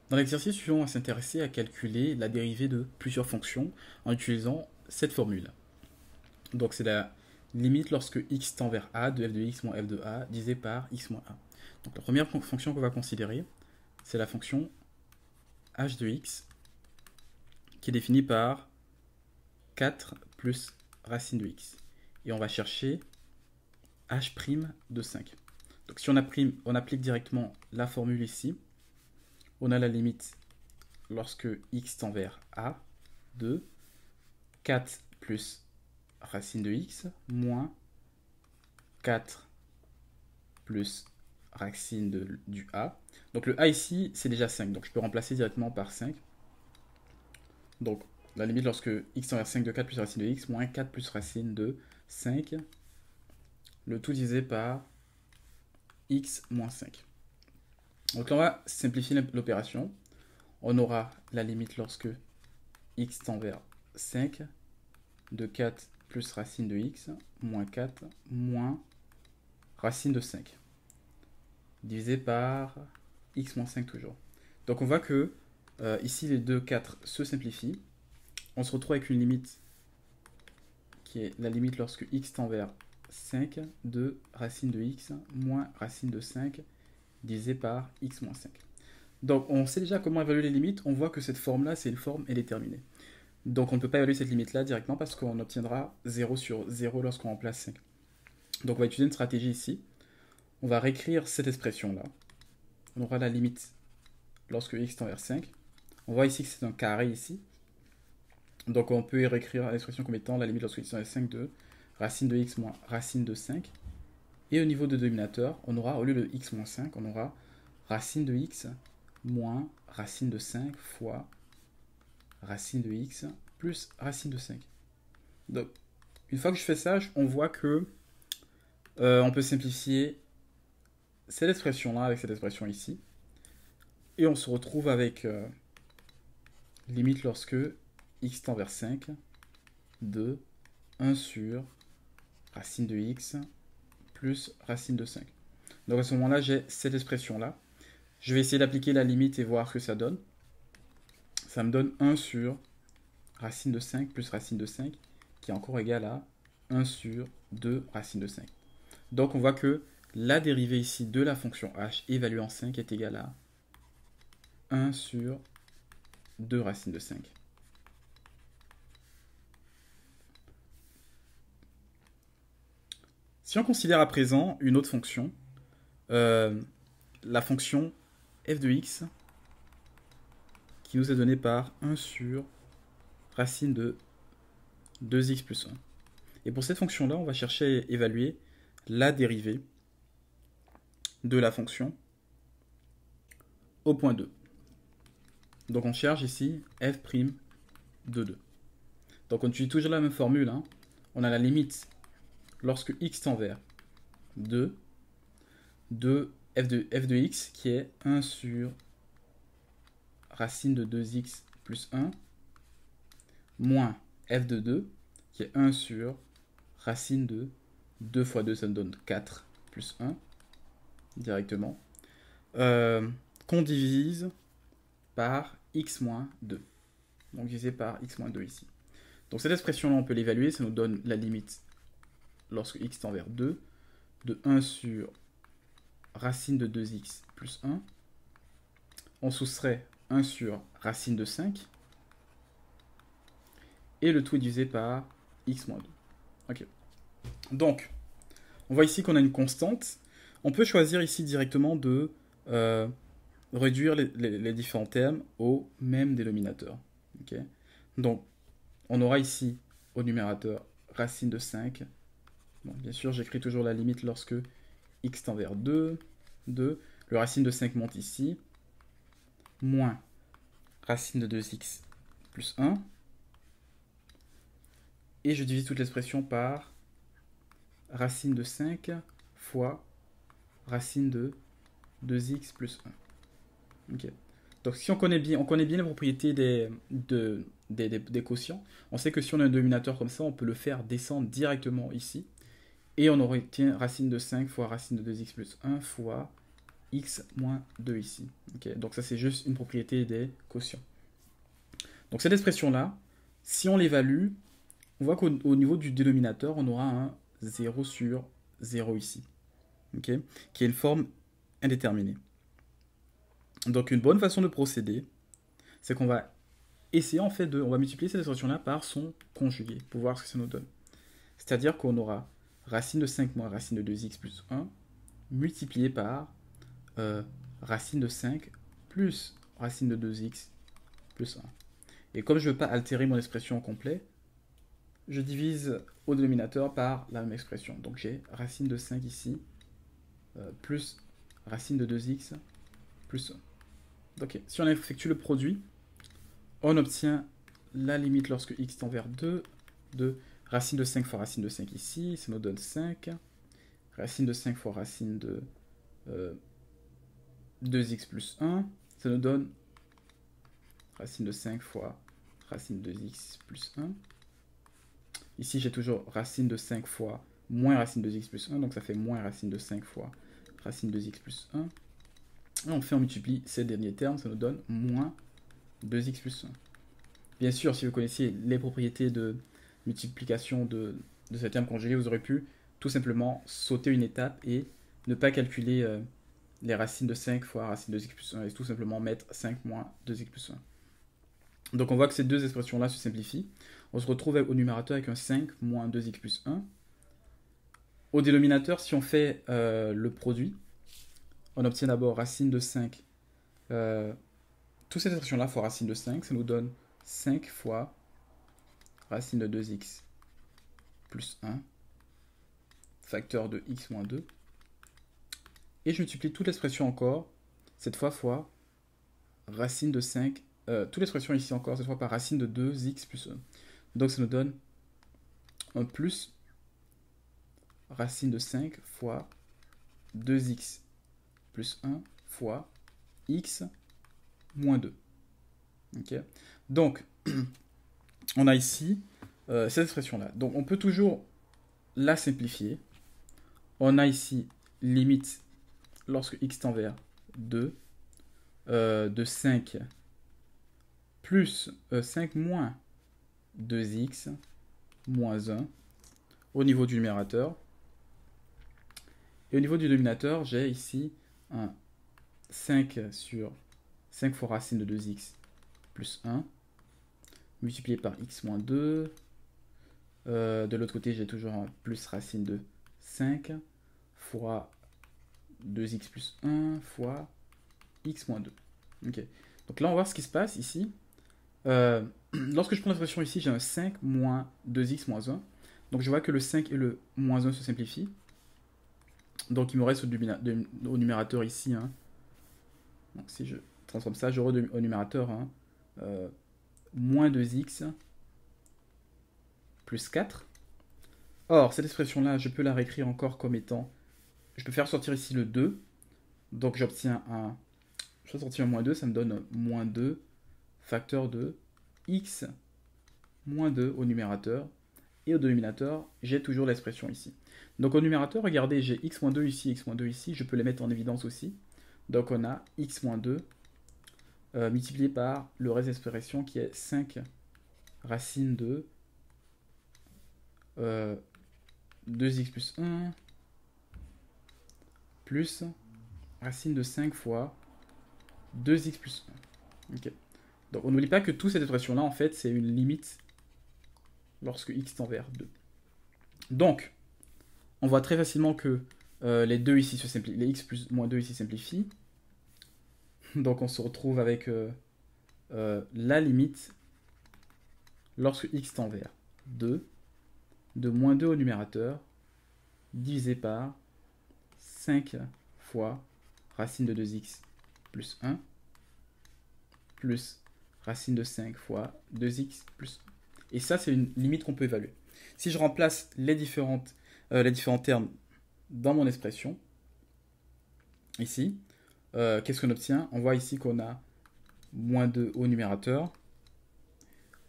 Dans l'exercice suivant, on va s'intéresser à calculer la dérivée de plusieurs fonctions en utilisant cette formule. Donc c'est la limite lorsque x tend vers a de f de x moins f de a divisé par x moins a. Donc la première fonction qu'on va considérer, c'est la fonction h de x qui est définie par 4 plus racine de x. Et on va chercher h' de 5. Donc si on applique directement la formule ici, on a la limite lorsque x tend vers a de 4 plus racine de x moins 4 plus racine du a. Donc le a ici, c'est déjà 5, donc je peux remplacer directement par 5. Donc la limite lorsque x tend vers 5 de 4 plus racine de x moins 4 plus racine de 5, le tout divisé par x moins 5. Donc là, on va simplifier l'opération. On aura la limite lorsque x tend vers 5 de 4 plus racine de x moins 4 moins racine de 5 divisé par x moins 5 toujours. Donc on voit que ici les deux 4 se simplifient. On se retrouve avec une limite qui est la limite lorsque x tend vers 5 de racine de x moins racine de 5 divisé par x moins 5. Donc on sait déjà comment évaluer les limites. On voit que cette forme-là, c'est une forme indéterminée. Donc on ne peut pas évaluer cette limite-là directement parce qu'on obtiendra 0 sur 0 lorsqu'on remplace 5. Donc on va utiliser une stratégie ici. On va réécrire cette expression-là. On aura la limite lorsque x tend vers 5. On voit ici que c'est un carré ici. Donc on peut réécrire l'expression comme étant la limite lorsque x tend vers 5 de racine de x moins racine de 5. Et au niveau de dénominateur, on aura, au lieu de x moins 5, on aura racine de x moins racine de 5 fois racine de x plus racine de 5. Donc, une fois que je fais ça, on voit que on peut simplifier cette expression-là avec cette expression ici. Et on se retrouve avec limite lorsque x tend vers 5 de 1 sur racine de x plus racine de 5. Donc à ce moment-là, j'ai cette expression-là. Je vais essayer d'appliquer la limite et voir ce que ça donne. Ça me donne 1 sur racine de 5 plus racine de 5, qui est encore égal à 1 sur 2 racine de 5. Donc on voit que la dérivée ici de la fonction h évaluée en 5 est égale à 1 sur 2 racine de 5. Si on considère à présent une autre fonction, la fonction f de x, qui nous est donnée par 1 sur racine de 2x plus 1. Et pour cette fonction-là, on va chercher à évaluer la dérivée de la fonction au point 2. Donc on cherche ici f' de 2. Donc on utilise toujours la même formule. On a la limite lorsque x tend vers 2 de f de x qui est 1 sur racine de 2x plus 1 moins f de 2 qui est 1 sur racine de 2 fois 2, ça me donne 4 plus 1 directement, qu'on divise par x moins 2. Donc divisé par x moins 2 ici. Donc cette expression-là, on peut l'évaluer, ça nous donne la limite lorsque x tend vers 2 de 1 sur racine de 2x plus 1. On soustrait 1 sur racine de 5. Et le tout est divisé par x moins 2. Ok. Donc, on voit ici qu'on a une constante. On peut choisir ici directement de réduire les différents termes au même dénominateur. Okay. Donc, on aura ici au numérateur racine de 5. Bon, bien sûr, j'écris toujours la limite lorsque x tend vers 2. Le racine de 5 monte ici. Moins racine de 2x plus 1. Et je divise toute l'expression par racine de 5 fois racine de 2x plus 1. Okay. Donc si on connaît bien les propriétés des quotients, on sait que si on a un dénominateur comme ça, on peut le faire descendre directement ici. Et on obtient racine de 5 fois racine de 2x plus 1 fois x moins 2 ici. Okay, donc ça, c'est juste une propriété des quotients. Donc cette expression-là, si on l'évalue, on voit qu'au niveau du dénominateur, on aura un 0 sur 0 ici, okay, qui est une forme indéterminée. Donc une bonne façon de procéder, c'est qu'on va essayer en fait on va multiplier cette expression-là par son conjugué, pour voir ce que ça nous donne. C'est-à-dire qu'on aura racine de 5 moins racine de 2x plus 1, multiplié par racine de 5 plus racine de 2x plus 1. Et comme je ne veux pas altérer mon expression au complet, je divise au dénominateur par la même expression. Donc j'ai racine de 5 ici, plus racine de 2x plus 1. Ok, si on effectue le produit, on obtient la limite lorsque x tend vers 2 de racine de 5 fois racine de 5 ici, ça nous donne 5. Racine de 5 fois racine de 2x plus 1, ça nous donne racine de 5 fois racine de 2x plus 1. Ici, j'ai toujours racine de 5 fois moins racine de 2x plus 1, donc ça fait moins racine de 5 fois racine de 2x plus 1. Et on multiplie ces derniers termes, ça nous donne moins 2x plus 1. Bien sûr, si vous connaissiez les propriétés de multiplication de ces termes conjugués, vous aurez pu tout simplement sauter une étape et ne pas calculer les racines de 5 fois racine de 2x plus 1 et tout simplement mettre 5 moins 2x plus 1. Donc on voit que ces deux expressions-là se simplifient. On se retrouve au numérateur avec un 5 moins 2x plus 1. Au dénominateur, si on fait le produit, on obtient d'abord racine de 5. Toute cette expression-là fois racine de 5, ça nous donne 5 fois racine de 2x plus 1, facteur de x moins 2. Et je multiplie toute l'expression encore, cette fois racine de 5, toute l'expression ici encore, cette fois par racine de 2x plus 1. Donc ça nous donne un plus racine de 5 fois 2x plus 1 fois x moins 2. Okay. Donc, on a ici cette expression-là. Donc, on peut toujours la simplifier. On a ici limite lorsque x tend vers 2 de 5 plus 5 moins 2x moins 1 au niveau du numérateur. Et au niveau du dénominateur, j'ai ici un 5 sur 5 fois racine de 2x plus 1 multiplié par x moins 2. De l'autre côté, j'ai toujours un plus racine de 5 fois 2x plus 1 fois x moins 2. Okay. Donc là, on va voir ce qui se passe ici. Lorsque je prends l'expression ici, j'ai un 5 moins 2x moins 1. Donc je vois que le 5 et le moins 1 se simplifient. Donc il me reste au numérateur ici. Hein. Donc si je transforme ça, j'aurai au numérateur hein, moins 2x plus 4. Or, cette expression-là, je peux la réécrire encore comme étant... Je peux faire sortir ici le 2. Donc j'obtiens un... Je fais sortir un moins 2, ça me donne moins 2 facteur de x moins 2 au numérateur. Et au dénominateur, j'ai toujours l'expression ici. Donc au numérateur, regardez, j'ai x moins 2 ici, x moins 2 ici. Je peux les mettre en évidence aussi. Donc on a x moins 2 multiplié par le reste de l'expression qui est 5 racine de 2x plus 1 plus racine de 5 fois 2x plus 1. Okay. Donc on n'oublie pas que toute cette expression-là, en fait, c'est une limite lorsque x tend vers 2. Donc, on voit très facilement que les deux ici se simplifient, les x plus moins 2 ici simplifient. Donc on se retrouve avec la limite lorsque x tend vers 2 de moins 2 au numérateur divisé par 5 fois racine de 2x plus 1 plus racine de 5 fois 2x plus 1. Et ça, c'est une limite qu'on peut évaluer. Si je remplace les différents termes dans mon expression, ici, qu'est-ce qu'on obtient? On voit ici qu'on a moins 2 au numérateur.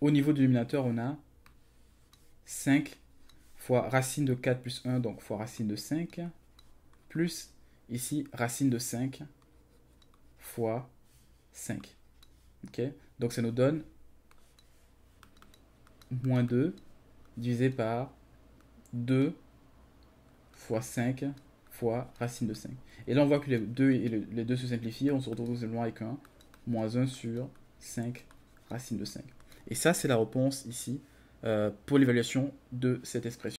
Au niveau du dénominateur, on a 5 fois racine de 4 plus 1, donc fois racine de 5, plus ici racine de 5 fois 5. Ok? Donc ça nous donne moins 2 divisé par 2 fois 5 fois racine de 5. Et là, on voit que les deux se simplifient. On se retrouve tout simplement avec un moins 1 sur 5 racine de 5. Et ça, c'est la réponse ici pour l'évaluation de cette expression.